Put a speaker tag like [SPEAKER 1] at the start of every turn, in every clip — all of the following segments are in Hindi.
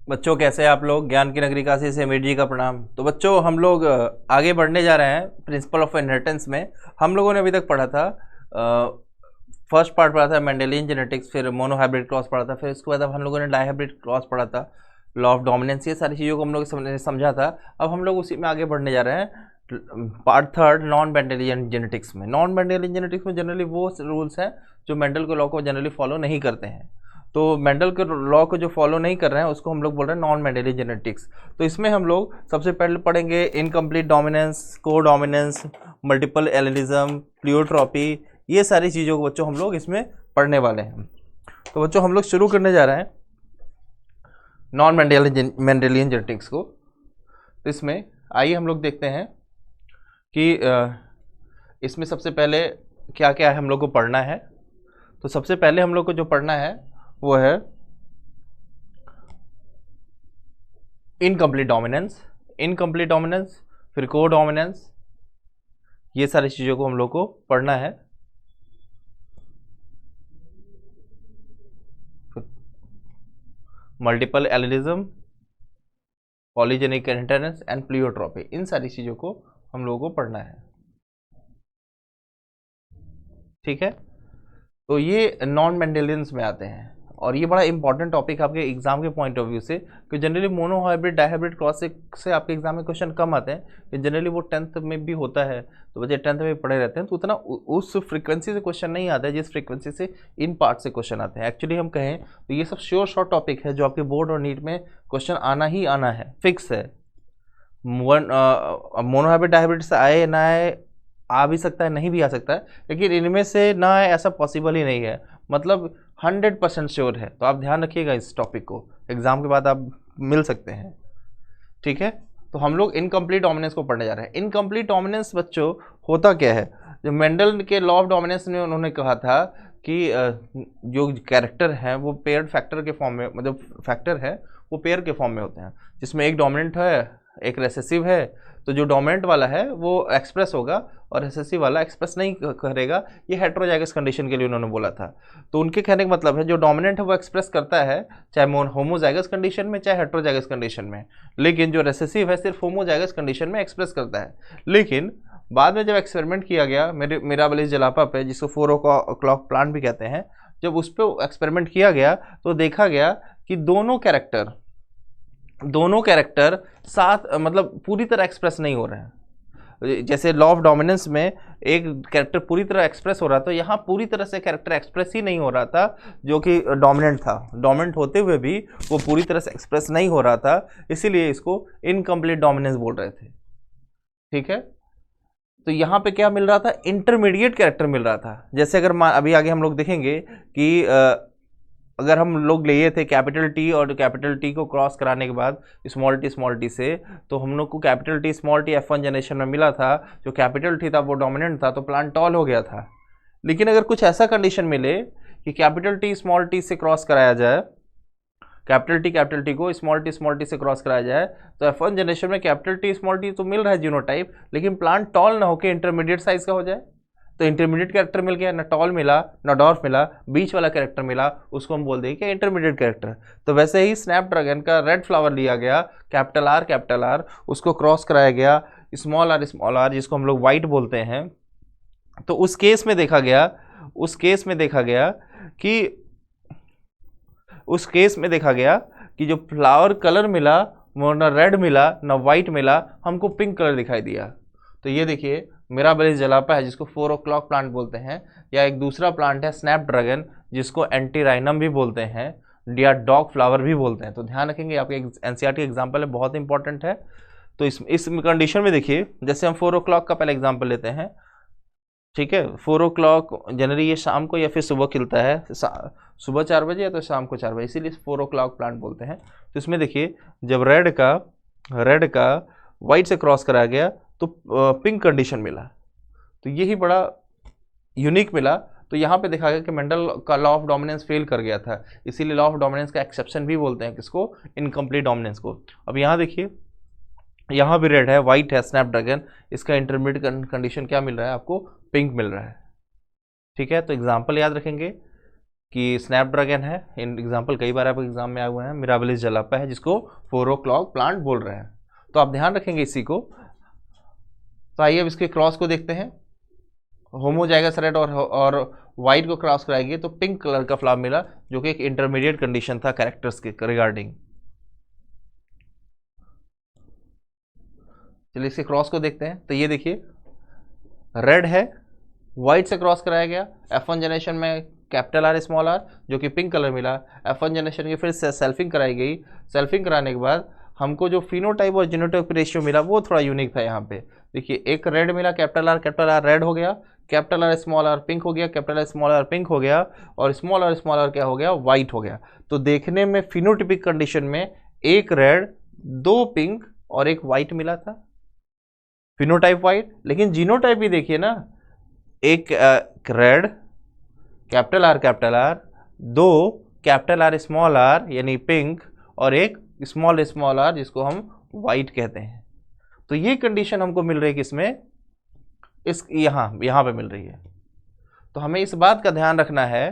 [SPEAKER 1] बच्चों कैसे हैं आप लोग। ज्ञान की नगरी काशी से अमीर जी का प्रणाम। तो बच्चों हम लोग आगे बढ़ने जा रहे हैं प्रिंसिपल ऑफ इनहेरिटेंस में। हम लोगों ने अभी तक पढ़ा था, फर्स्ट पार्ट पढ़ा था मेंडेलियन जेनेटिक्स, फिर मोनोहाइब्रिड क्रॉस पढ़ा था, फिर उसके बाद अब हम लोगों ने डाईहाइब्रिड क्रॉस पढ़ा था, लॉ ऑफ डोमिनेंस, ये सारी चीज़ों को हम लोग समझा था। अब हम लोग उसी में आगे बढ़ने जा रहे हैं part third non Mendelian genetics में। नॉन मेंडेलियन जेनेटिक्स में जनरली वो रूल्स हैं जो मेंडल के लॉ को जनरली फॉलो नहीं करते हैं। तो मेंडल के लॉ को जो फॉलो नहीं कर रहे हैं उसको हम लोग बोल रहे हैं नॉन मेंडेलियन जेनेटिक्स। तो इसमें हम लोग सबसे पहले पढ़ेंगे इनकम्प्लीट डोमिनेंस, को डोमिनेंस, मल्टीपल एलिनिज्म, प्लियोट्रॉपी, ये सारी चीज़ों को बच्चों हम लोग इसमें पढ़ने वाले हैं। तो बच्चों हम लोग शुरू करने जा रहे हैं नॉन मेंडेलियन जेनेटिक्स को। तो इसमें आइए हम लोग देखते हैं कि इसमें सबसे पहले क्या क्या है हम लोग को पढ़ना है। तो सबसे पहले हम लोग को जो पढ़ना है वो है इनकम्प्लीट डोमिनेंस, फिर को डोमिनेंस, ये सारी चीज़ों को हम लोग को पढ़ना है। Multiple allelism, polygenic inheritance and pleiotropy, इन सारी चीज़ों को हम लोगों को पढ़ना है। ठीक है, तो ये नॉन मेंडेलियंस में आते हैं और ये बड़ा इंपॉर्टेंट टॉपिक आपके एग्जाम के पॉइंट ऑफ व्यू से, कि generally mono hybrid dihybrid cross से आपके एग्जाम में क्वेश्चन कम आते हैं, कि जनरली वो 10th में भी होता है, तो बच्चे 10th में पढ़े रहते हैं, तो उतना उस फ्रीक्वेंसी से क्वेश्चन नहीं आता है जिस फ्रीक्वेंसी से इन पार्ट से क्वेश्चन आते हैं। एक्चुअली हम कहें तो ये सब श्योर शॉर्ट टॉपिक है जो आपके बोर्ड और नीट में क्वेश्चन आना ही आना है, फिक्स है। मोनो हाइब्रिड डाईहाइब्रिड से आए ना आए, आ भी सकता है नहीं भी आ सकता है, लेकिन इनमें से ना आए ऐसा पॉसिबल ही नहीं है, मतलब 100% श्योर है। तो आप ध्यान रखिएगा इस टॉपिक को, एग्जाम के बाद आप मिल सकते हैं। ठीक है, तो हम लोग इनकम्प्लीट डोमिनेंस को पढ़ने जा रहे हैं। इनकम्प्लीट डोमिनेंस बच्चों होता क्या है, जो मेंडल के लॉ ऑफ डोमिनेंस में उन्होंने कहा था कि जो कैरेक्टर हैं वो पेयर्ड फैक्टर के फॉर्म में, मतलब फैक्टर है वो पेयर के फॉर्म में होते हैं, जिसमें एक डोमिनेंट है एक रेसेसिव है। तो जो डोमिनेंट वाला है वो एक्सप्रेस होगा और रेसेसिव वाला एक्सप्रेस नहीं करेगा। ये हेट्रोजाइगस कंडीशन के लिए उन्होंने बोला था। तो उनके कहने का मतलब है जो डोमिनेंट है वो एक्सप्रेस करता है चाहे होमोजाइगस कंडीशन में चाहे हेट्रोजाइगस कंडीशन में, लेकिन जो रेसेसिव है सिर्फ होमोजाइगस कंडीशन में एक्सप्रेस करता है। लेकिन बाद में जब एक्सपेरिमेंट किया गया मिराबलिस जलापा पे, जिसको 4 o'clock प्लांट भी कहते हैं, जब उस पर एक्सपेरिमेंट किया गया तो देखा गया कि दोनों कैरेक्टर साथ मतलब पूरी तरह एक्सप्रेस नहीं हो रहे हैं। जैसे लॉ ऑफ डोमिनेंस में एक कैरेक्टर पूरी तरह एक्सप्रेस हो रहा था, यहाँ पूरी तरह से कैरेक्टर एक्सप्रेस ही नहीं हो रहा था जो कि डोमिनेंट था। डोमिनेंट होते हुए भी वो पूरी तरह से एक्सप्रेस नहीं हो रहा था, इसीलिए इसको इनकम्प्लीट डोमिनेंस बोल रहे थे। ठीक है, तो यहाँ पे क्या मिल रहा था, इंटरमीडिएट कैरेक्टर मिल रहा था। जैसे अगर अभी आगे हम लोग देखेंगे कि अगर हम लोग लिए थे कैपिटल टी और कैपिटल टी को क्रॉस कराने के बाद स्मॉल टी से, तो हम लोग को capital T small T F1 generation में मिला था। जो कैपिटल टी था वो डोमिनेंट था, तो प्लांट टॉल हो गया था। लेकिन अगर कुछ ऐसा कंडीशन मिले कि कैपिटल टी स्मॉल टी से क्रॉस कराया जाए, कैपिटल टी को स्मॉल टी से क्रॉस कराया जाए, तो F1 जनरेशन में कैपिटल टी स्मॉल टी तो मिल रहा है जीनोटाइप, लेकिन प्लांट टॉल ना होकर इंटरमीडिएट साइज का हो जाए। तो इंटरमीडिएट कैरेक्टर मिल गया, ना टॉल मिला ना डॉर्फ मिला, बीच वाला कैरेक्टर मिला, उसको हम बोल देंगे कि इंटरमीडिएट कैरेक्टर। तो वैसे ही स्नैपड्रैगन का रेड फ्लावर लिया गया, कैपिटल आर, उसको क्रॉस कराया गया स्मॉल आर, जिसको हम लोग वाइट बोलते हैं। तो उस केस में देखा गया कि जो फ्लावर कलर मिला वो ना रेड मिला ना वाइट मिला, हमको पिंक कलर दिखाई दिया। तो ये देखिए मिराबलिस जलापा है जिसको 4 o'clock प्लांट बोलते हैं, या एक दूसरा प्लांट है स्नैपड्रैगन जिसको एंटीराइनम भी बोलते हैं या डॉग फ्लावर भी बोलते हैं। तो ध्यान रखेंगे, आपके एनसीईआरटी एग्जाम्पल है, बहुत इंपॉर्टेंट है। तो इस कंडीशन में देखिए, जैसे हम 4 o'clock का पहले एग्जाम्पल लेते हैं। ठीक है, 4 o'clock जनरली ये शाम को या फिर सुबह खिलता है, सुबह 4 बजे या तो शाम को 4 बजे, इसीलिए 4 o'clock प्लांट बोलते हैं। तो इसमें देखिए जब रेड का वाइट से क्रॉस कराया गया तो पिंक कंडीशन मिला, तो यही बड़ा यूनिक मिला। तो यहाँ पे देखा गया कि मेंडल का लॉ ऑफ डोमिनेंस फेल कर गया था, इसीलिए लॉ ऑफ डोमिनेंस का एक्सेप्शन भी बोलते हैं किसको, इनकम्प्लीट डोमिनेंस को। अब यहाँ देखिए, यहाँ भी रेड है वाइट है स्नैपड्रैगन, इसका इंटरमीडिएट कंडीशन क्या मिल रहा है आपको, पिंक मिल रहा है। ठीक है, तो एग्जाम्पल याद रखेंगे, कि स्नैपड्रैगन है, इन एग्जाम्पल कई बार आपके एग्जाम में आए हुए हैं, मिराबिलिस जलापा है जिसको 4 o'clock प्लांट बोल रहे हैं, तो आप ध्यान रखेंगे इसी को। तो आइए अब इसके क्रॉस को देखते हैं। होमोजाइगस रेड और वाइट को क्रॉस कराएंगे तो पिंक कलर का फ्लावर मिला, जो कि एक इंटरमीडिएट कंडीशन था कैरेक्टर्स के रिगार्डिंग। चलिए इसके क्रॉस को देखते हैं। तो ये देखिए रेड है, वाइट से क्रॉस कराया गया, F1 जनरेशन में कैपिटल आर स्मॉल आर जो कि पिंक कलर मिला। F1 जनरेशन की फिर से सेल्फिंग कराई गई, सेल्फिंग कराने के बाद हमको जो फिनोटाइप और जीनोटाइप रेशियो मिला वो थोड़ा यूनिक था। यहाँ पे देखिए एक रेड मिला, कैपिटल आर रेड हो गया, capital R small R pink हो गया, capital R small R pink हो गया, और स्मॉल आर क्या हो गया, वाइट हो गया। तो देखने में फिनोटिपिक कंडीशन में एक रेड, 2 पिंक और एक वाइट मिला था, फिनोटाइप वाइट। लेकिन जीनोटाइप भी देखिए ना, एक red, capital R, 2 capital R small R यानी पिंक, और एक स्मॉल आर जिसको हम वाइट कहते हैं। तो ये कंडीशन हमको मिल रही है किसमें, इस यहाँ पे मिल रही है। तो हमें इस बात का ध्यान रखना है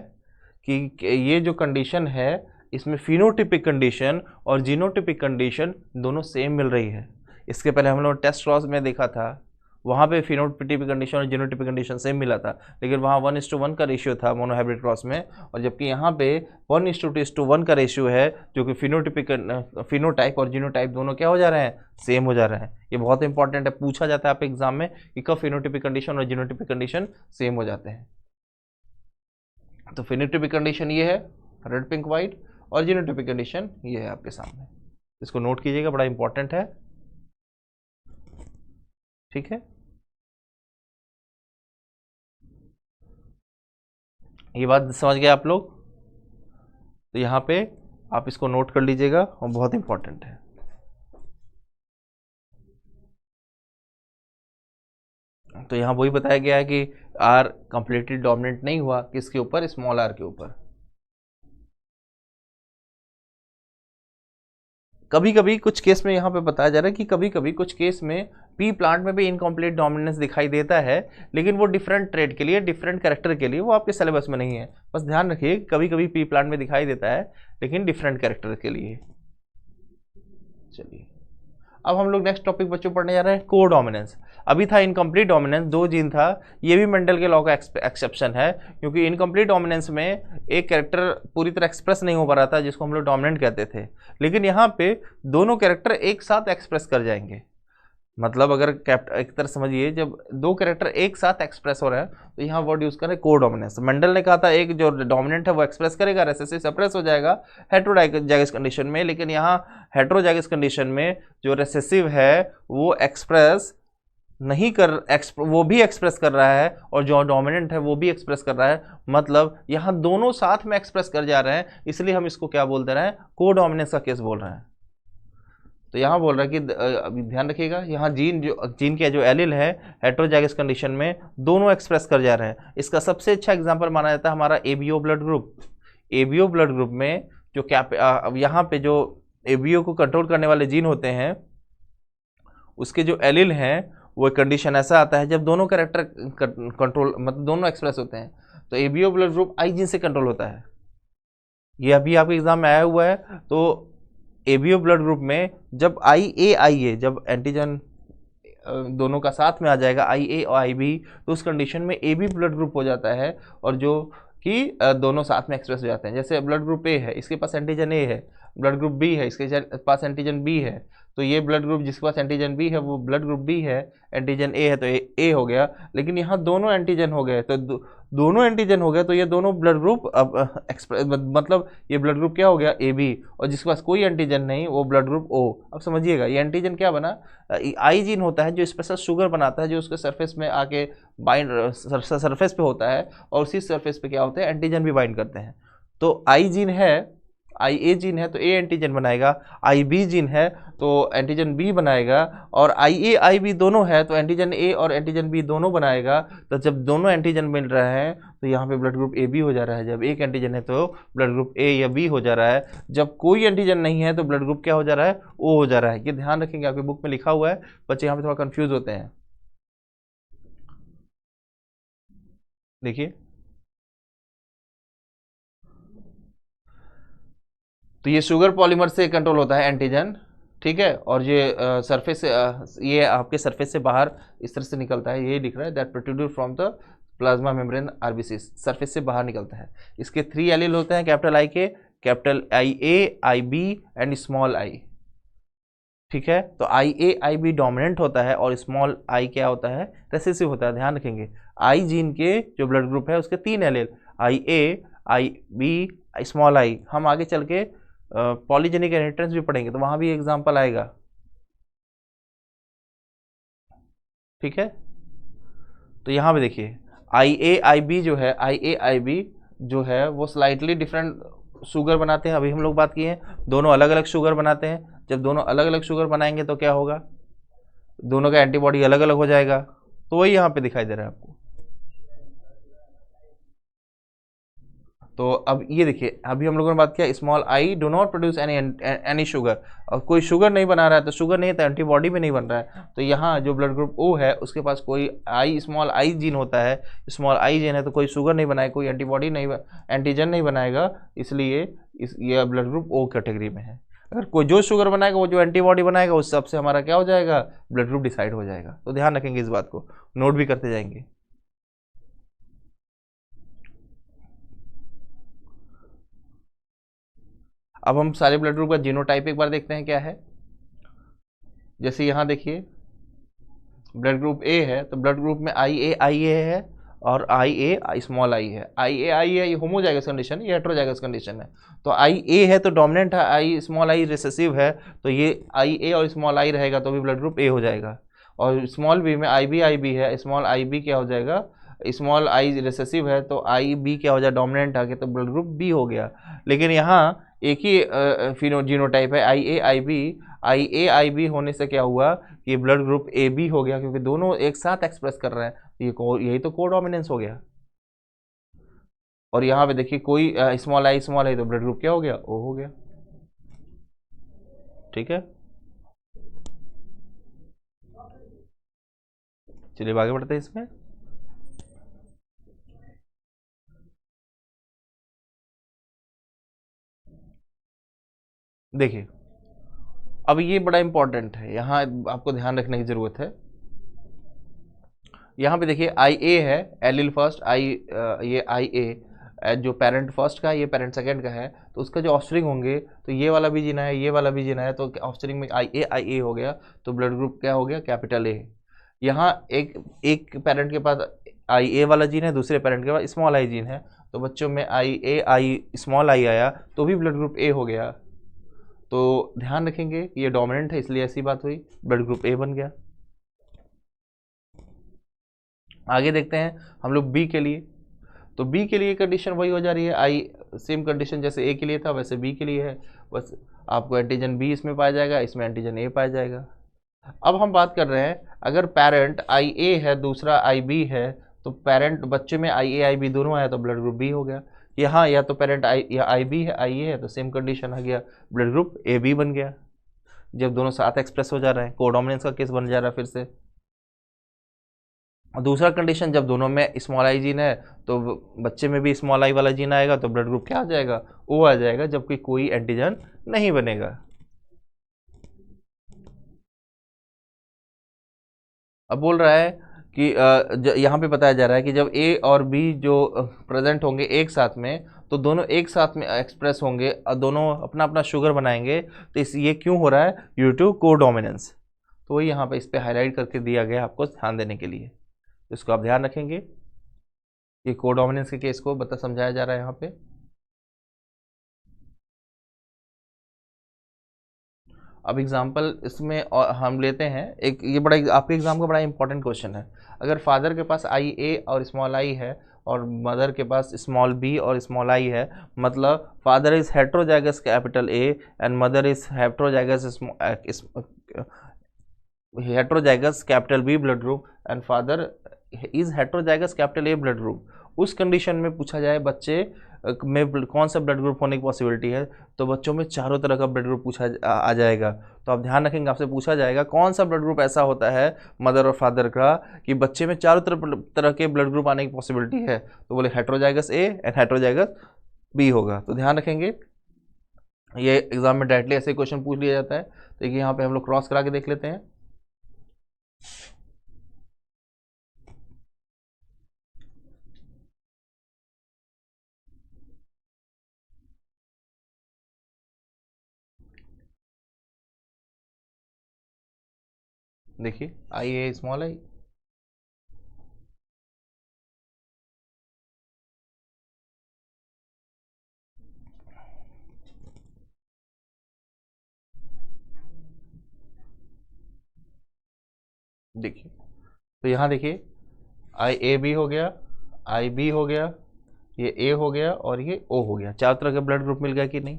[SPEAKER 1] कि ये जो कंडीशन है इसमें फिनोटिपिक कंडीशन और जीनोटिपिक कंडीशन दोनों सेम मिल रही है। इसके पहले हम लोग टेस्ट क्रॉस में देखा था, वहाँ पे फिनोटिपिक कंडीशन और जीनोटिपिक कंडीशन सेम मिला था, लेकिन वहाँ 1:1 का रेशियो था मोनोहाइब्रिड क्रॉस में, और जबकि यहाँ पे 1:2:1 का रेशियो है, जो कि फिनोटाइप और जीनोटाइप दोनों क्या हो जा रहे हैं, सेम हो जा रहे हैं। ये बहुत इंपॉर्टेंट है, पूछा जाता है आप एग्जाम में कि कब फिनोटिपिक कंडीशन और जीनोटिपिक कंडीशन सेम हो जाते हैं। तो फिनोटिपिक कंडीशन ये है रेड पिंक वाइट, और जीनोटिपिक कंडीशन ये है आपके सामने। इसको नोट कीजिएगा, बड़ा इंपॉर्टेंट है, ठीक है। ये बात समझ गए आप लोग, तो यहाँ पे आप इसको नोट कर लीजिएगा और बहुत इंपॉर्टेंट है। तो यहाँ वही बताया गया है कि आर कंप्लीटली डोमिनेट नहीं हुआ, किसके ऊपर, स्मॉल आर के ऊपर। कभी कभी कुछ केस में यहाँ पे बताया जा रहा है कि कभी कभी कुछ केस में पी प्लांट में भी इनकम्प्लीट डोमिनेंस दिखाई देता है, लेकिन वो डिफरेंट ट्रेड के लिए, डिफरेंट कैरेक्टर के लिए, वो आपके सिलेबस में नहीं है। बस ध्यान रखिए कभी कभी पी प्लांट में दिखाई देता है, लेकिन डिफरेंट कैरेक्टर के लिए। चलिए अब हम लोग नेक्स्ट टॉपिक बच्चों पढ़ने जा रहे हैं, को डोमिनेंस। अभी था इनकम्प्लीट डोमिनेंस, 2 जीन था, ये भी मेंडल के लॉ का एक्सेप्शन है, क्योंकि इनकम्प्लीट डोमिनेंस में एक कैरेक्टर पूरी तरह एक्सप्रेस नहीं हो पा रहा था जिसको हम लोग डोमिनेंट कहते थे, लेकिन यहाँ पे दोनों कैरेक्टर एक साथ एक्सप्रेस कर जाएंगे। मतलब अगर एक तरह समझिए, जब 2 कैरेक्टर एक साथ एक्सप्रेस हो रहे हैं तो यहाँ वर्ड यूज करें को डोमिनेंस। मेंडल ने कहा था एक जो डोमिनेंट है वो एक्सप्रेस करेगा, रेसेसिव सप्रेस हो जाएगा हेटेरोजाइगस कंडीशन में, लेकिन यहाँ हेटेरोजाइगस कंडीशन में जो रेसेसिव है वो एक्सप्रेस नहीं कर वो भी एक्सप्रेस कर रहा है, और जो डोमिनेंट है वो भी एक्सप्रेस कर रहा है। मतलब यहाँ दोनों साथ में एक्सप्रेस कर जा रहे हैं, इसलिए हम इसको क्या बोल दे रहे हैं, को डोमिनेंस का केस बोल रहे हैं। तो यहाँ बोल रहा है कि अभी ध्यान रखिएगा, यहाँ जीन के जो एलिल है हेटेरोजाइगस कंडीशन में दोनों एक्सप्रेस कर जा रहे हैं। इसका सबसे अच्छा एग्जांपल माना जाता है हमारा ABO blood group. ABO blood group में जो अब यहाँ पे जो एबीओ को कंट्रोल करने वाले जीन होते हैं, उसके जो एलिल हैं, वो कंडीशन ऐसा आता है जब दोनों कैरेक्टर कंट्रोल, मतलब दोनों एक्सप्रेस होते हैं, तो ABO blood group I gene से कंट्रोल होता है। ये अभी आपके एग्जाम में आया हुआ है। तो एबीओ ब्लड ग्रुप में जब आई ए जब एंटीजन दोनों का साथ में आ जाएगा, आई ए और आई बी, तो उस कंडीशन में ए बी ब्लड ग्रुप हो जाता है, और जो कि दोनों साथ में एक्सप्रेस हो जाते हैं। जैसे ब्लड ग्रुप ए है, इसके पास एंटीजन ए है, ब्लड ग्रुप बी है, इसके पास एंटीजन बी है, तो ये ब्लड ग्रुप जिसके पास एंटीजन बी है वो ब्लड ग्रुप बी है, एंटीजन ए है तो ए हो गया। लेकिन यहाँ दोनों एंटीजन हो गए, तो दोनों एंटीजन हो गए, तो ये दोनों ब्लड ग्रुप अब मतलब ये ब्लड ग्रुप क्या हो गया, ए बी, और जिसके पास कोई एंटीजन नहीं वो ब्लड ग्रुप ओ। अब समझिएगा ये एंटीजन क्या बना, आई जीन होता है जो स्पेशल शुगर बनाता है, जो उसके सरफेस में आके बाइंड, सरफेस पे होता है, और उसी सरफेस पे क्या होते हैं, एंटीजन भी बाइंड करते हैं। तो आई जीन है, आई ए जीन है तो ए एंटीजन बनाएगा, आई बी जीन है तो एंटीजन बी बनाएगा, और आई ए आई बी दोनों है तो एंटीजन ए और एंटीजन बी दोनों बनाएगा। तो जब दोनों एंटीजन मिल रहे हैं तो यहाँ पे ब्लड ग्रुप ए बी हो जा रहा है। जब एक एंटीजन है तो ब्लड ग्रुप ए या बी हो जा रहा है। जब कोई एंटीजन नहीं है तो ब्लड ग्रुप क्या हो जा रहा है, ओ हो जा रहा है। ये ध्यान रखेंगे, आपकी बुक में लिखा हुआ है, बच्चे यहाँ पे थोड़ा कंफ्यूज होते हैं। देखिए तो ये शुगर पॉलीमर से कंट्रोल होता है एंटीजन, ठीक है। और ये सरफेस से ये आपके सरफेस से बाहर इस तरह से निकलता है, ये लिख रहा है that protrude from the plasma membrane RBC, surface से बाहर निकलता है। इसके 3 एलील होते हैं, कैपिटल आई के, capital I A, I B and small I, ठीक है। तो आई ए आई बी डोमिनेंट होता है और स्मॉल आई क्या होता है, रेसेसिव होता है। ध्यान रखेंगे आई जीन के जो ब्लड ग्रुप है उसके 3 allele, I A, I B, small I. हम आगे चल के पॉलीजेनिक इनहेरिटेंस भी पढ़ेंगे तो वहां भी एग्जांपल आएगा, ठीक है। तो यहां पे देखिए आई ए आई बी जो है, आई ए आई बी जो है वो स्लाइटली डिफरेंट शुगर बनाते हैं। अभी हम लोग बात किए हैं दोनों अलग अलग शुगर बनाते हैं। जब दोनों अलग अलग शुगर बनाएंगे तो क्या होगा, दोनों का एंटीबॉडी अलग अलग हो जाएगा। तो वही यहाँ पे दिखाई दे रहा है आपको। तो अब ये देखिए, अभी हम लोगों ने बात किया small I do not produce any sugar, और कोई शुगर नहीं बना रहा है तो शुगर नहीं है तो एंटीबॉडी भी नहीं बन रहा है। तो यहाँ जो ब्लड ग्रुप ओ है उसके पास कोई आई स्मॉल आई जीन होता है, स्मॉल आई जीन है तो कोई शुगर नहीं बनाएगा, कोई एंटीबॉडी नहीं, एंटीजन नहीं बनाएगा, इसलिए ये ब्लड ग्रुप ओ कैटेगरी में है। अगर कोई जो शुगर बनाएगा वो जो एंटीबॉडी बनाएगा उस सबसे हमारा क्या हो जाएगा, ब्लड ग्रुप डिसाइड हो जाएगा। तो ध्यान रखेंगे इस बात को, नोट भी करते जाएंगे। अब हम सारे ब्लड ग्रुप का जीनोटाइप एक बार देखते हैं क्या है। जैसे यहाँ देखिए ब्लड ग्रुप ए है तो ब्लड ग्रुप में आई ए है और आई ए स्मॉल आई है। आई ए ये होमोजाइगस कंडीशन, ये हेटेरोजाइगस कंडीशन है। तो आई ए है तो डोमिनेंट है, आई स्मॉल आई रिसेसिव है, तो ये आई ए और स्मॉल आई रहेगा तो भी ब्लड ग्रुप ए हो जाएगा। और स्मॉल बी में आई बी है, स्मॉल आई बी क्या हो जाएगा, स्मॉल आई रिसेसिव है तो आई बी क्या हो जाएगा, डोमिनेंट आके तो ब्लड ग्रुप बी हो गया। लेकिन यहाँ एक ही जीनोटाइप है आई ए आई बी होने से क्या हुआ कि ब्लड ग्रुप ए बी हो गया, क्योंकि दोनों एक साथ एक्सप्रेस कर रहे हैं, यही तो कोडोमिनेंस हो गया। और यहाँ पे देखिए कोई स्मॉल आई तो ब्लड ग्रुप क्या हो गया, ओ हो गया, ठीक है। चलिए आगे बढ़ते हैं इसमें। देखिए अब ये बड़ा इंपॉर्टेंट है, यहाँ आपको ध्यान रखने की जरूरत है। यहाँ पे देखिए आई ए है एलिल फर्स्ट, ये आई ए जो पेरेंट फर्स्ट का है, ये पेरेंट सेकंड का है, तो उसका जो ऑफस्प्रिंग होंगे तो ये वाला भी जीना है, ये वाला भी जीना है, तो ऑफस्प्रिंग में आई ए हो गया, तो ब्लड ग्रुप क्या हो गया, कैपिटल ए। यहाँ एक पेरेंट के पास आई ए वाला जीन है, दूसरे पेरेंट के पास स्मॉल आई जीन है, तो बच्चों में आई स्मॉल आई आया तो भी ब्लड ग्रुप ए हो गया। तो ध्यान रखेंगे ये डोमिनेंट है इसलिए ऐसी बात हुई, ब्लड ग्रुप ए बन गया। आगे देखते हैं हम लोग बी के लिए। तो बी के लिए कंडीशन वही हो जा रही है, आई सेम कंडीशन जैसे ए के लिए था वैसे बी के लिए है, बस आपको एंटीजन बी इसमें पाया जाएगा, इसमें एंटीजन ए पाया जाएगा। अब हम बात कर रहे हैं अगर पेरेंट आई ए है दूसरा आई बी है, तो पेरेंट बच्चे में आई बी दोनों आया तो ब्लड ग्रुप बी हो गया। यहाँ या तो पेरेंट आई बी है आई ए है तो सेम कंडीशन आ गया, ब्लड ग्रुप ए बी बन गया। जब दोनों साथ एक्सप्रेस हो जा रहे हैं, कोडोमिनेंस का केस बन जा रहा है फिर से। और दूसरा कंडीशन जब दोनों में स्मॉल आई जीन है तो बच्चे में भी स्मॉल आई वाला जीन आएगा तो ब्लड ग्रुप क्या आ जाएगा, ओ आ जाएगा, जबकि कोई एंटीजन नहीं बनेगा। अब बोल रहा है कि यहाँ पे बताया जा रहा है कि जब ए और बी जो प्रेजेंट होंगे एक साथ में तो दोनों एक साथ में एक्सप्रेस होंगे और दोनों अपना अपना शुगर बनाएंगे, तो इस ये क्यों हो रहा है, ड्यू टू कोडोमिनेंस। तो वही यहाँ पे इस पे हाईलाइट करके दिया गया आपको ध्यान देने के लिए, इसको आप ध्यान रखेंगे। ये कोडोमिनेंस के केस को समझाया जा रहा है यहाँ पे। अब एग्जाम्पल इसमें हम लेते हैं एक, ये बड़ा आपके एग्जाम का बड़ा इंपॉर्टेंट क्वेश्चन है। अगर फादर के पास आई ए और स्मॉल आई है और मदर के पास स्मॉल बी और स्मॉल आई है, मतलब father is heterozygous capital A and mother is heterozygous capital B blood group and father is heterozygous capital A blood group, उस कंडीशन में पूछा जाए बच्चे में कौन सा ब्लड ग्रुप होने की पॉसिबिलिटी है, तो बच्चों में चारों तरह का ब्लड ग्रुप पूछा आ जाएगा। तो आप ध्यान रखेंगे, आपसे पूछा जाएगा कौन सा ब्लड ग्रुप ऐसा होता है मदर और फादर का कि बच्चे में चारों तरह के ब्लड ग्रुप आने की पॉसिबिलिटी है, तो बोले heterozygous A and heterozygous B होगा। तो ध्यान रखेंगे ये एग्जाम में डायरेक्टली ऐसे क्वेश्चन पूछ लिया जाता है। देखिए यहाँ पे हम लोग क्रॉस करा के देख लेते हैं। देखिए आई ए स्मॉल आई, देखिए तो यहाँ देखिए आई ए बी हो गया, आई बी हो गया, ये ए हो गया और ये ओ हो गया। चार तरह के ब्लड ग्रुप मिल गया कि नहीं?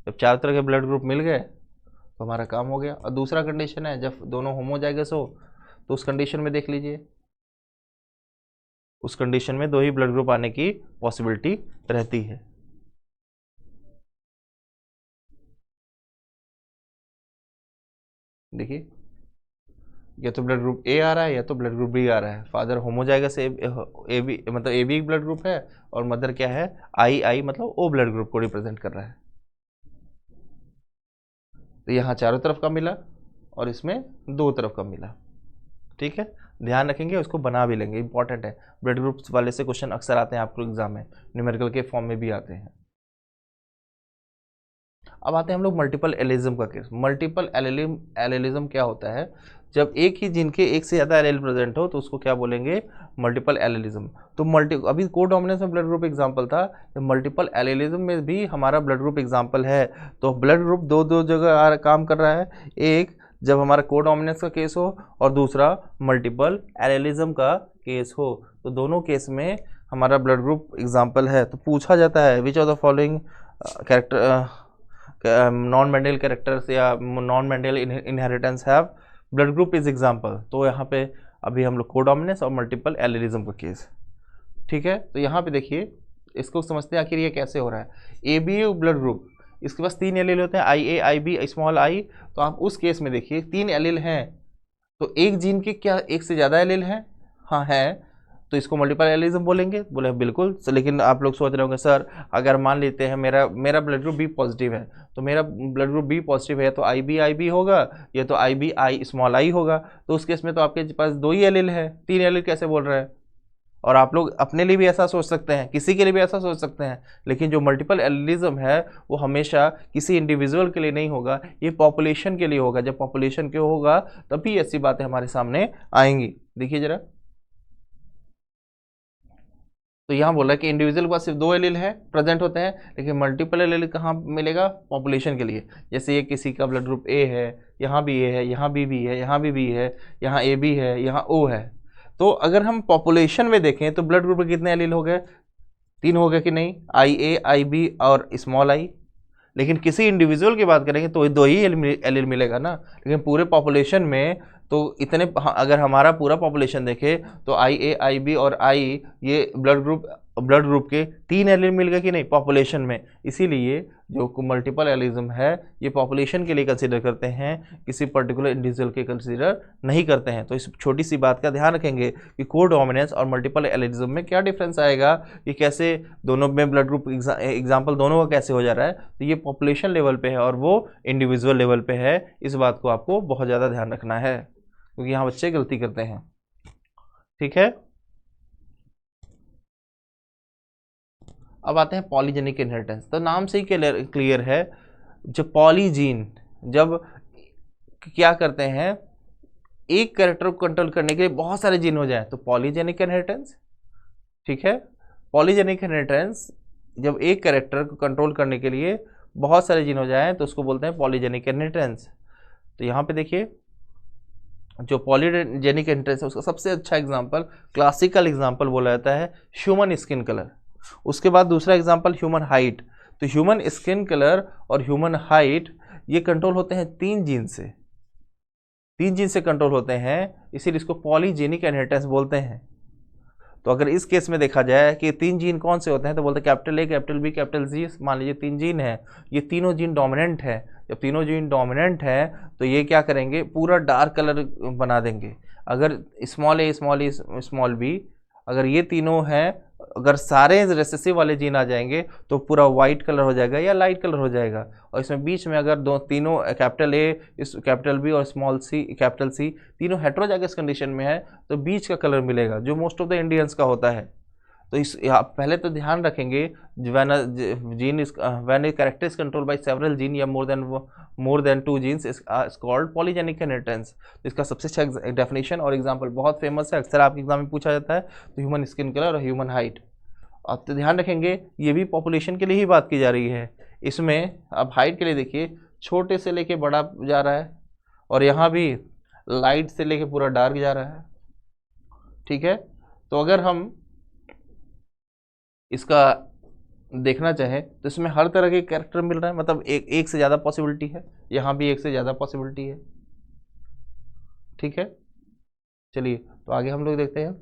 [SPEAKER 1] जब चार तरह के ब्लड ग्रुप मिल गए तो हमारा काम हो गया। और दूसरा कंडीशन है जब दोनों होमोजाइगस हो, तो उस कंडीशन में देख लीजिए, उस कंडीशन में दो ही ब्लड ग्रुप आने की पॉसिबिलिटी रहती है। देखिए या तो ब्लड ग्रुप ए आ रहा है या तो ब्लड ग्रुप बी आ रहा है। फादर होमोजाइगस ए बी मतलब ए बी ब्लड ग्रुप है, और मदर क्या है, आई आई मतलब ओ ब्लड ग्रुप को रिप्रेजेंट कर रहा है। तो यहाँ चारों तरफ का मिला और इसमें दो तरफ का मिला। ठीक है, ध्यान रखेंगे, उसको बना भी लेंगे, इंपॉर्टेंट है। ब्लड ग्रुप्स वाले से क्वेश्चन अक्सर आते हैं आपको एग्जाम में, न्यूमेरिकल के फॉर्म में भी आते हैं। अब आते हैं हम लोग मल्टीपल एलिज्म का केस। मल्टीपल एलिज्म क्या होता है? जब एक ही जीन के एक से ज़्यादा एलील प्रेजेंट हो तो उसको क्या बोलेंगे? Multiple allelism. तो अभी कोडोमिनेंस में ब्लड ग्रुप एग्जांपल था, मल्टीपल एलिज्म में भी हमारा ब्लड ग्रुप एग्जांपल है। तो ब्लड ग्रुप दो दो जगह काम कर रहा है, एक जब हमारा कोडोमिनेंस का केस हो और दूसरा मल्टीपल एलिज्म का केस हो। तो दोनों केस में हमारा ब्लड ग्रुप एग्जांपल है। तो पूछा जाता है which of the following character non Mendel characters या non Mendel inheritance have blood group is example. तो यहाँ पे अभी हम लोग कोडोमिनेंस और मल्टीपल एलिज्म का केस। ठीक है, तो यहाँ पे देखिए, इसको समझते हैं आखिर ये कैसे हो रहा है। ए बी ब्लड ग्रुप, इसके पास तीन एलील होते हैं, आई ए आई बी स्मॉल आई। तो आप उस केस में देखिए तीन एलील हैं, तो एक जीन के क्या एक से ज़्यादा एलील हैं? हाँ है, तो इसको मल्टीपल एलिज्म बोलेंगे। बोले बिल्कुल। लेकिन आप लोग सोच रहे होंगे सर अगर मान लेते हैं मेरा ब्लड ग्रुप बी पॉजिटिव है, तो मेरा ब्लड ग्रुप बी पॉजिटिव है तो आई बी होगा, या तो आई बी आई स्मॉल आई होगा। तो उस केस में तो आपके पास दो ही एलील है, तीन एलील कैसे बोल रहे हैं? और आप लोग अपने लिए भी ऐसा सोच सकते हैं, किसी के लिए भी ऐसा सोच सकते हैं, लेकिन जो मल्टीपल एलिज्म है वो हमेशा किसी इंडिविजुअल के लिए नहीं होगा, ये पॉपुलेशन के लिए होगा। जब पॉपुलेशन के होगा तभी ऐसी बातें हमारे सामने आएंगी। देखिए जरा, तो यहाँ बोला कि इंडिविजुअल के पास सिर्फ दो एलील है प्रेजेंट होते हैं, लेकिन मल्टीपल एलील कहाँ मिलेगा? पॉपुलेशन के लिए। जैसे ये किसी का ब्लड ग्रुप ए है, यहाँ भी ए है, यहाँ भी है, यहाँ भी है, यहाँ ए बी है, यहाँ ओ है। तो अगर हम पॉपुलेशन में देखें तो ब्लड ग्रुप में कितने एलील हो गए? तीन हो गए कि नहीं? आई ए आई बी और स्मॉल आई। लेकिन किसी इंडिविजुअल की बात करेंगे तो दो ही एलील मिलेगा ना। लेकिन पूरे पॉपुलेशन में तो इतने, अगर हमारा पूरा पॉपुलेशन देखे तो आई ए आई बी और आई ये ब्लड ग्रुप के तीन एलील मिल गए कि नहीं पॉपुलेशन में। इसीलिए जो मल्टीपल एलिज्म है ये पॉपुलेशन के लिए कंसीडर करते हैं, किसी पर्टिकुलर इंडिविजुअल के कंसीडर नहीं करते हैं। तो इस छोटी सी बात का ध्यान रखेंगे कि कोडोमिनेंस और मल्टीपल एलिज्म में क्या डिफरेंस आएगा, कि कैसे दोनों में ब्लड ग्रुप एग्जाम्पल दोनों का कैसे हो जा रहा है। तो ये पॉपुलेशन लेवल पे है और वो इंडिविजुअल लेवल पे है। इस बात को आपको बहुत ज़्यादा ध्यान रखना है, क्योंकि यहाँ बच्चे गलती करते हैं। ठीक है, अब आते हैं पॉलीजेनिक इनहेरिटेंस। तो नाम से ही क्लियर है, जब पॉलीजीन जब क्या करते हैं, एक कैरेक्टर को कंट्रोल करने के लिए बहुत सारे जीन हो जाए तो पॉलीजेनिक इनहेरिटेंस। ठीक है, पॉलीजेनिक इनहेरिटेंस जब एक कैरेक्टर को कंट्रोल करने के लिए बहुत सारे जीन हो जाए तो उसको बोलते हैं पॉलीजेनिक इनहेरिटेंस। तो यहाँ पे देखिए, जो पॉलीजेनिक इनहेरिटेंस है उसका सबसे अच्छा एग्जांपल, क्लासिकल एग्जांपल बोला जाता है ह्यूमन स्किन कलर। उसके बाद दूसरा एग्जांपल ह्यूमन हाइट। तो ह्यूमन स्किन कलर और ह्यूमन हाइट ये कंट्रोल होते हैं तीन जीन से कंट्रोल होते हैं, इसीलिए इसको पॉलीजेनिक इनहेरिटेंस बोलते हैं। तो अगर इस केस में देखा जाए कि तीन जीन कौन से होते हैं, तो बोलते हैं capital A, capital B, capital G. मान लीजिए तीन जीन है, ये तीनों जीन डोमिनेंट है। जब तीनों जीन डोमिनेंट है तो ये क्या करेंगे, पूरा डार्क कलर बना देंगे। अगर स्मॉल ए स्मॉल बी अगर ये तीनों हैं, अगर सारे रेसेसिव वाले जीन आ जाएंगे तो पूरा वाइट कलर हो जाएगा या लाइट कलर हो जाएगा। और इसमें बीच में अगर दो तीनों कैपिटल ए, इस कैपिटल बी और स्मॉल सी कैपिटल सी तीनों हेटेरोजाइगस कंडीशन में है तो बीच का कलर मिलेगा, जो मोस्ट ऑफ द इंडियंस का होता है। तो इस आप पहले तो ध्यान रखेंगे gene when a character is control by several gene या more than 2 genes is called polygenic inheritance. तो इसका सबसे अच्छा डेफिनेशन और एग्जांपल बहुत फेमस है, अक्सर आपके एग्जाम में पूछा जाता है, तो ह्यूमन स्किन कलर और ह्यूमन हाइट। आप तो ध्यान रखेंगे ये भी पॉपुलेशन के लिए ही बात की जा रही है। इसमें आप हाइट के लिए देखिए, छोटे से लेके बड़ा जा रहा है, और यहाँ भी लाइट से लेके पूरा डार्क जा रहा है, ठीक है। तो अगर हम इसका देखना चाहें तो इसमें हर तरह के कैरेक्टर मिल रहा है, मतलब एक से ज़्यादा पॉसिबिलिटी है, यहाँ भी एक से ज़्यादा पॉसिबिलिटी है, ठीक है। चलिए तो आगे हम लोग देखते हैं।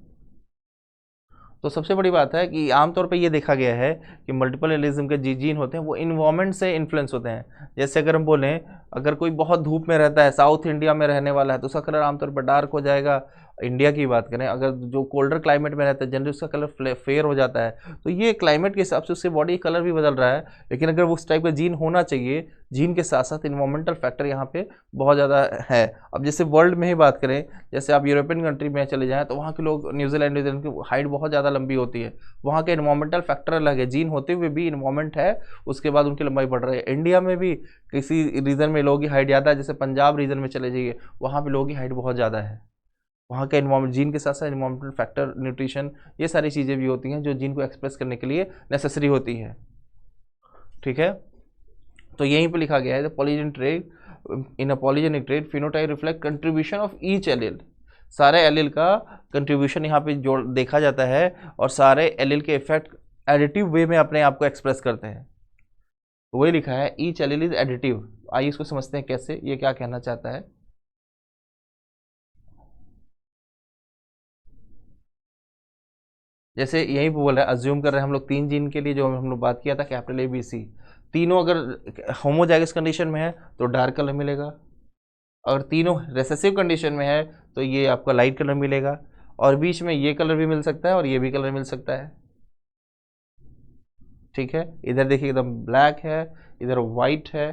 [SPEAKER 1] तो सबसे बड़ी बात है कि आमतौर पे ये देखा गया है कि मल्टीपल एलिज्म के जीन होते हैं वो इन्वायरमेंट से इन्फ्लुएंस होते हैं। जैसे अगर हम बोलें, अगर कोई बहुत धूप में रहता है, साउथ इंडिया में रहने वाला है, तो उसका कलर आमतौर पर डार्क हो जाएगा। इंडिया की बात करें, अगर जो कोल्डर क्लाइमेट में रहता है जनरली उसका कलर फेयर हो जाता है। तो ये क्लाइमेट के हिसाब से उससे बॉडी कलर भी बदल रहा है। लेकिन अगर वो उस टाइप का जीन होना चाहिए, जीन के साथ साथ इन्वायरमेंटल फैक्टर यहाँ पे बहुत ज़्यादा है। अब जैसे वर्ल्ड में ही बात करें, जैसे आप यूरोपियन कंट्री में चले जाएँ तो वहाँ के लोग, न्यूजीलैंड की हाइट बहुत ज़्यादा लंबी होती है, वहाँ के इन्वायरमेंटल फैक्टर अलग है, जीन होते हुए भी इन्वायरमेंट है, उसके बाद उनकी लंबाई बढ़ रही है। इंडिया में भी किसी रीजन में लोगों की हाइट ज़्यादा है, जैसे पंजाब रीजन में चले जाइए, वहाँ पे लोगों की हाइट बहुत ज़्यादा है। वहाँ का इन्वायरमेंट, जीन के साथ साथ इन्वायरमेंटल फैक्टर, न्यूट्रिशन, ये सारी चीज़ें भी होती हैं जो जीन को एक्सप्रेस करने के लिए नेसेसरी होती है, ठीक है। तो यहीं पे लिखा गया है, the polygenic trait, in a polygenic trait phenotype reflect contribution of each allele. सारे एलील का कंट्रीब्यूशन यहाँ पे जोड़ देखा जाता है, और सारे एलील के इफेक्ट एडिटिव वे में अपने आप को एक्सप्रेस करते हैं। वही लिखा है, ईच एलील इज एडिटिव। आइए इसको समझते हैं कैसे, ये क्या कहना चाहता है। जैसे यही बोल रहा है, अज्यूम कर रहे हैं हम लोग 3 जीन के लिए, जो हम लोग बात किया था कैपिटल ए बी सी, तीनों अगर होमोजाइगस कंडीशन में है तो डार्क कलर मिलेगा, अगर तीनों रेसेसिव कंडीशन में है तो ये आपका लाइट कलर मिलेगा, और बीच में ये कलर भी मिल सकता है और ये भी कलर मिल सकता है, ठीक है। इधर देखिए एकदम ब्लैक है, इधर वाइट है,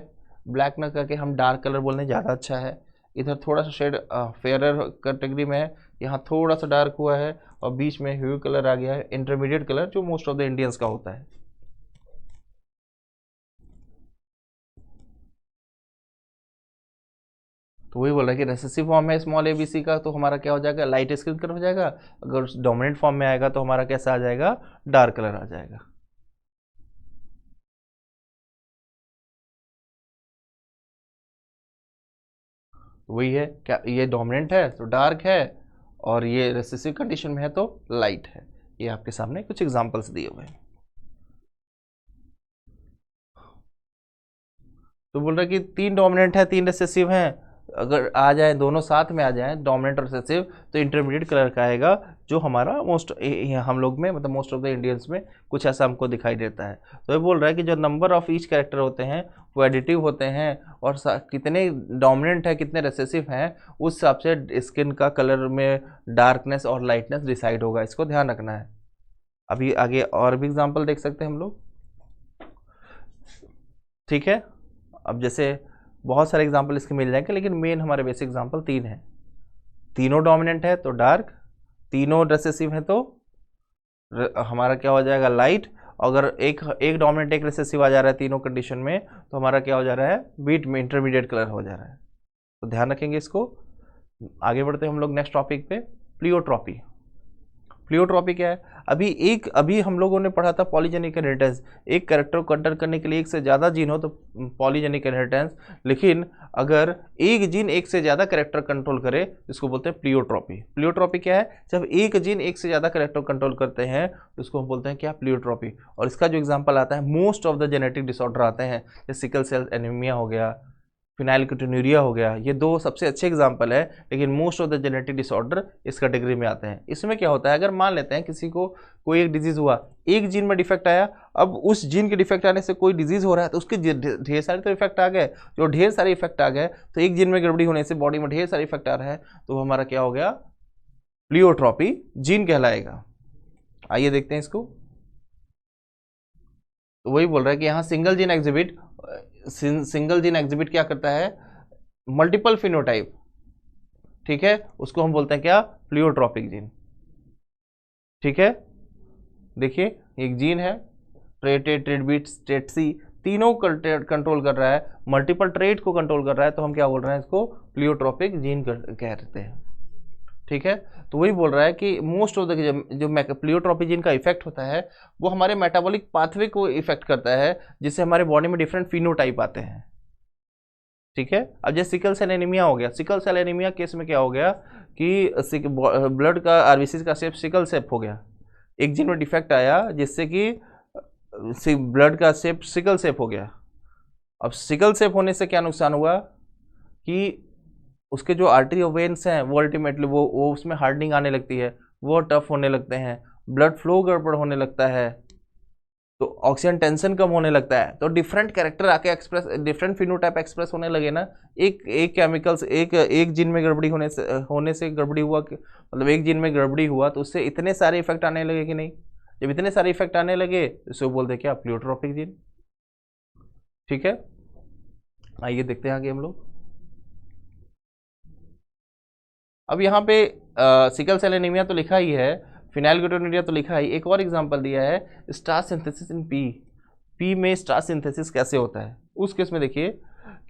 [SPEAKER 1] ब्लैक ना करके हम डार्क कलर बोलने ज़्यादा अच्छा है। इधर थोड़ा सा शेड फेयरर कैटेगरी में है, यहाँ थोड़ा सा डार्क हुआ है, और बीच में ह्यू कलर आ गया है, इंटरमीडिएट कलर, जो मोस्ट ऑफ द इंडियंस का होता है। तो वही बोल रहा है कि रेसेसिव फॉर्म है स्मॉल ए बी सी का, तो हमारा क्या हो जाएगा, लाइट स्किन कलर हो जाएगा। अगर डोमिनेंट फॉर्म में आएगा तो हमारा कैसा आ जाएगा, डार्क कलर आ जाएगा। वही है, क्या ये डोमिनेंट है तो डार्क है, और ये रेसेसिव कंडीशन में है तो लाइट है। ये आपके सामने कुछ एग्जांपल्स दिए हुए हैं। तो बोल रहा है कि 3 डोमिनेंट है, 3 रिसेसिव हैं, अगर आ जाए दोनों साथ में आ जाए डोमिनेंट और रिसेसिव, तो इंटरमीडिएट कलर का आएगा, जो हमारा हम लोग में, मतलब मोस्ट ऑफ द इंडियंस में कुछ ऐसा हमको दिखाई देता है। तो ये बोल रहा है कि जो नंबर ऑफ ईच कैरेक्टर होते हैं वो एडिटिव होते हैं, और कितने डोमिनेंट है कितने रिसेसिव हैं उस हिसाब से स्किन का कलर में डार्कनेस और लाइटनेस डिसाइड होगा, इसको ध्यान रखना है। अभी आगे और भी एग्जाम्पल देख सकते हैं हम लोग, ठीक है। अब जैसे बहुत सारे एग्जांपल इसके मिल जाएंगे, लेकिन मेन हमारे बेसिक एग्जांपल 3 हैं। तीनों डोमिनेंट है तो डार्क, तीनों रिसेसिव है तो हमारा क्या हो जाएगा, लाइट। अगर एक डोमिनेंट एक रिसेसिव आ जा रहा है तीनों कंडीशन में, तो हमारा क्या हो जा रहा है, बीट में इंटरमीडिएट कलर हो जा रहा है। तो ध्यान रखेंगे इसको। आगे बढ़ते हैं हम लोग नेक्स्ट टॉपिक पे, प्लियोट्रॉपी। प्लियोट्रॉपी क्या है, अभी हम लोगों ने पढ़ा था पॉलीजेनिक इनहेरिटेंस, एक कैरेक्टर को कंट्रोल करने के लिए एक से ज़्यादा जीन हो तो पॉलीजेनिक इनहेरिटेंस। लेकिन अगर एक जीन एक से ज़्यादा कैरेक्टर कंट्रोल करे, इसको बोलते हैं प्लियोट्रॉपी। प्लियोट्रॉपी क्या है, जब एक जीन एक से ज़्यादा कैरेक्टर कंट्रोल करते हैं तो इसको हम बोलते हैं क्या, प्लियोट्रॉपी। और इसका जो एग्जाम्पल आता है, most of the genetic disorder आते हैं, जैसे सिकल सेल एनीमिया हो गया, फिनाइलकीटोन्यूरिया हो गया, ये 2 सबसे अच्छे एग्जाम्पल है। लेकिन most of the genetic disorder इस कैटेगरी में आते हैं। इसमें क्या होता है, अगर मान लेते हैं किसी को कोई एक डिजीज हुआ, एक जीन में डिफेक्ट आया, अब उस जीन के डिफेक्ट आने से कोई डिजीज हो रहा है तो उसके ढेर सारे तो इफेक्ट आ गए। जो ढेर सारे इफेक्ट आ गए, तो एक जीन में गड़बड़ी होने से बॉडी में ढेर सारे इफेक्ट आ रहा है, तो हमारा क्या हो गया, प्लियोट्रॉपी जीन कहलाएगा। आइए देखते हैं इसको। तो वही बोल रहा है कि यहाँ सिंगल जीन एग्जिबिट क्या करता है, मल्टीपल फिनोटाइप, ठीक है, उसको हम बोलते हैं क्या, प्लियोट्रॉपिक जीन। ठीक है, देखिए एक जीन है, ट्रेट ए, ट्रेट बी, ट्रेट सी, तीनों कंट्रोल कर रहा है, मल्टीपल ट्रेट को कंट्रोल कर रहा है, तो हम क्या बोल रहे हैं, इसको प्लियोट्रॉपिक जीन कहते हैं। ठीक है, तो वही बोल रहा है कि मोस्ट ऑफ द जो प्लियोट्रॉपिक जीन का इफेक्ट होता है वो हमारे मेटाबॉलिक पाथवे को इफेक्ट करता है, जिससे हमारे बॉडी में डिफरेंट फिनोटाइप आते हैं। ठीक है, अब जैसे सिकल सेल एनीमिया हो गया, सिकल सेल एनीमिया केस में क्या हो गया कि ब्लड का आरबीसी का शेप सिकल शेप हो गया, एक जीन में डिफेक्ट आया जिससे कि ब्लड का शेप सिकल शेप हो गया। अब सिकल शेप होने से क्या नुकसान हुआ कि उसके जो आर्टरी और वेन्स हैं वो अल्टीमेटली वो उसमें हार्डनिंग आने लगती है, वो टफ होने लगते हैं, ब्लड फ्लो गड़बड़ होने लगता है, तो ऑक्सीजन टेंशन कम होने लगता है, तो डिफरेंट कैरेक्टर आके एक्सप्रेस, डिफरेंट फिनोटाइप एक्सप्रेस होने लगे ना। एक केमिकल्स एक जीन में गड़बड़ी होने से गड़बड़ी हुआ, मतलब एक जीन में गड़बड़ी हुआ तो उससे इतने सारे इफेक्ट आने लगे कि नहीं, जब इतने सारे इफेक्ट आने लगे इसे बोलते क्या, प्लियोट्रॉपिक जीन। ठीक है, आइए देखते हैं आगे हम लोग। अब यहाँ पे सिकल सेल एनीमिया तो लिखा ही है, फिनाइलकेटोनुरिया तो लिखा ही, एक और एग्जांपल दिया है स्टार्च सिंथेसिस इन पी में स्टार्च सिंथेसिस कैसे होता है। उस केस में देखिए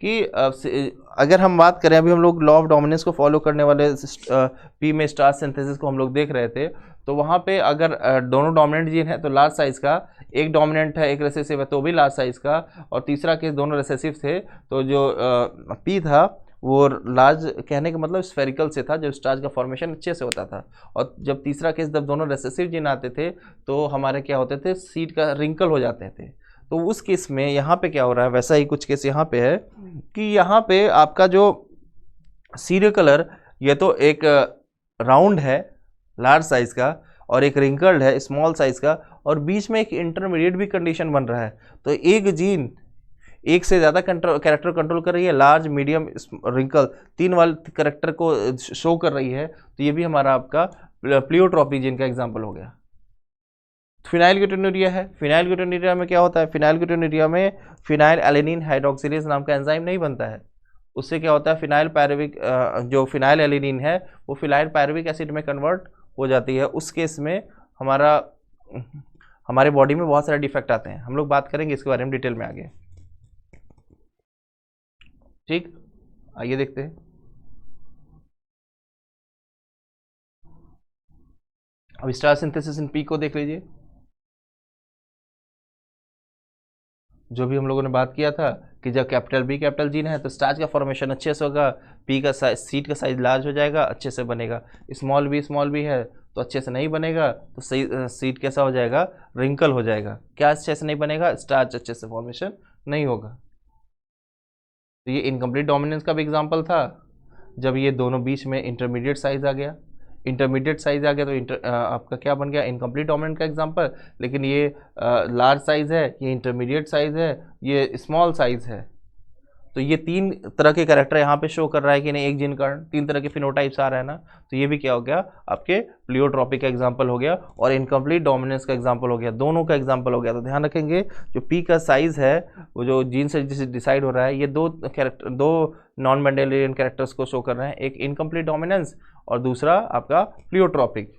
[SPEAKER 1] कि अगर हम बात करें, अभी हम लोग लॉ ऑफ डोमिनेंस को फॉलो करने वाले पी में स्टार्च सिंथेसिस को हम लोग देख रहे थे, तो वहाँ पे अगर दोनों डोमिनेंट जीन है तो लार्ज साइज का, एक डोमिनेंट है एक रिसेसिव है तो भी लार्ज साइज का, और तीसरा केस दोनों रिसेसिव थे तो जो पी था वो लार्ज, कहने का मतलब स्फेरिकल से था, जब स्टार्च का फॉर्मेशन अच्छे से होता था। और जब तीसरा केस जब दोनों रिसेसिव जीन आते थे तो हमारे क्या होते थे, सीड का रिंकल हो जाते थे। तो उस केस में यहाँ पे क्या हो रहा है, वैसा ही कुछ केस यहाँ पे है कि यहाँ पे आपका जो सीरियल कलर, ये तो एक राउंड है लार्ज साइज का और एक रिंकल्ड है स्मॉल साइज का, और बीच में एक इंटरमीडिएट भी कंडीशन बन रहा है। तो एक जीन एक से ज़्यादा कैरेक्टर कंट्रोल कर रही है, लार्ज मीडियम रिंकल, तीन वाले कैरेक्टर को शो कर रही है, तो ये भी हमारा आपका प्लियोट्रॉपिक जीन का एग्जांपल हो गया। फिनाइलकेटोनुरिया है, फिनाइलकेटोनुरिया में क्या होता है, फिनाइलकेटोनुरिया में फिनाइल एलेनिन हाइड्रोक्सिलेज नाम का एंजाइम नहीं बनता है, उससे क्या होता है फिनाइल पायरुविक, जो फिनाइल एलेनिन है वो फिनाइल पायरुविक एसिड में कन्वर्ट हो जाती है। उस केस में हमारे बॉडी में बहुत सारे डिफेक्ट आते हैं, हम लोग बात करेंगे इसके बारे में डिटेल में आगे। ठीक, आइए देखते हैं। अब स्टार सिंथेसिस इन पी को देख लीजिए, जो भी हम लोगों ने बात किया था कि जब कैपिटल जीन है तो स्टार्च का फॉर्मेशन अच्छे से होगा, पी का साइज, सीट का साइज लार्ज हो जाएगा, अच्छे से बनेगा। स्मॉल बी है तो अच्छे से नहीं बनेगा, तो सही सीट कैसा हो जाएगा, रिंकल हो जाएगा। क्या अच्छे से नहीं बनेगा, स्टार्च अच्छे से फॉर्मेशन नहीं होगा। तो ये इनकम्प्लीट डोमिनेंस का भी एग्जाम्पल था, जब ये दोनों बीच में इंटरमीडिएट साइज आ गया, तो आपका क्या बन गया, इनकम्प्लीट डोमिनेंट का एग्जांपल। लेकिन ये लार्ज साइज है, ये इंटरमीडिएट साइज है, ये स्मॉल साइज है, तो ये तीन तरह के कैरेक्टर यहाँ पे शो कर रहा है कि नहीं, एक जीन कारण तीन तरह के फिनोटाइप्स आ रहा है ना, तो ये भी क्या हो गया, आपके प्लियोट्रॉपिक का एग्जांपल हो गया और इनकम्प्लीट डोमिनेंस का एग्जांपल हो गया, दोनों का एग्जांपल हो गया। तो ध्यान रखेंगे जो पी का साइज है वो जो जीन से जिसे डिसाइड हो रहा है, ये दो नॉन मेंडेलियन कैरेक्टर्स को शो कर रहे हैं, एक इनकम्प्लीट डोमिनेंस और दूसरा आपका प्लियोट्रॉपिक।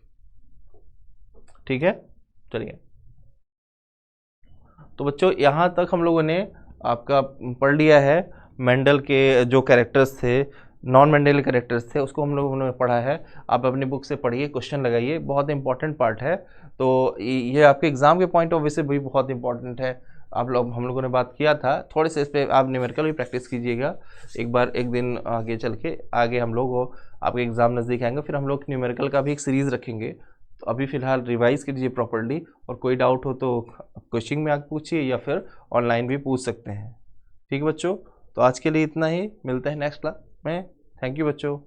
[SPEAKER 1] ठीक है, चलिए, तो बच्चों यहाँ तक हम लोगों ने आपका पढ़ लिया है मेंडल के जो कैरेक्टर्स थे, नॉन मेंडल कैरेक्टर्स थे, उसको हम लोगों ने पढ़ा है। आप अपनी बुक से पढ़िए, क्वेश्चन लगाइए, बहुत इंपॉर्टेंट पार्ट है। तो ये आपके एग्जाम के पॉइंट ऑफ व्यू से भी बहुत इंपॉर्टेंट है। हम लोगों ने बात किया था, थोड़े से इस पर आप न्यूमेरिकल भी प्रैक्टिस कीजिएगा एक बार, एक दिन आगे चल के, आगे हम लोग आपके एग्ज़ाम नज़दीक आएंगे फिर हम लोग न्यूमेरिकल का भी एक सीरीज़ रखेंगे। तो अभी फ़िलहाल रिवाइज़ कीजिए प्रॉपर्ली, और कोई डाउट हो तो कोचिंग में आके पूछिए या फिर ऑनलाइन भी पूछ सकते हैं। ठीक है बच्चों, तो आज के लिए इतना ही, मिलते हैं नेक्स्ट क्लास में। थैंक यू बच्चों।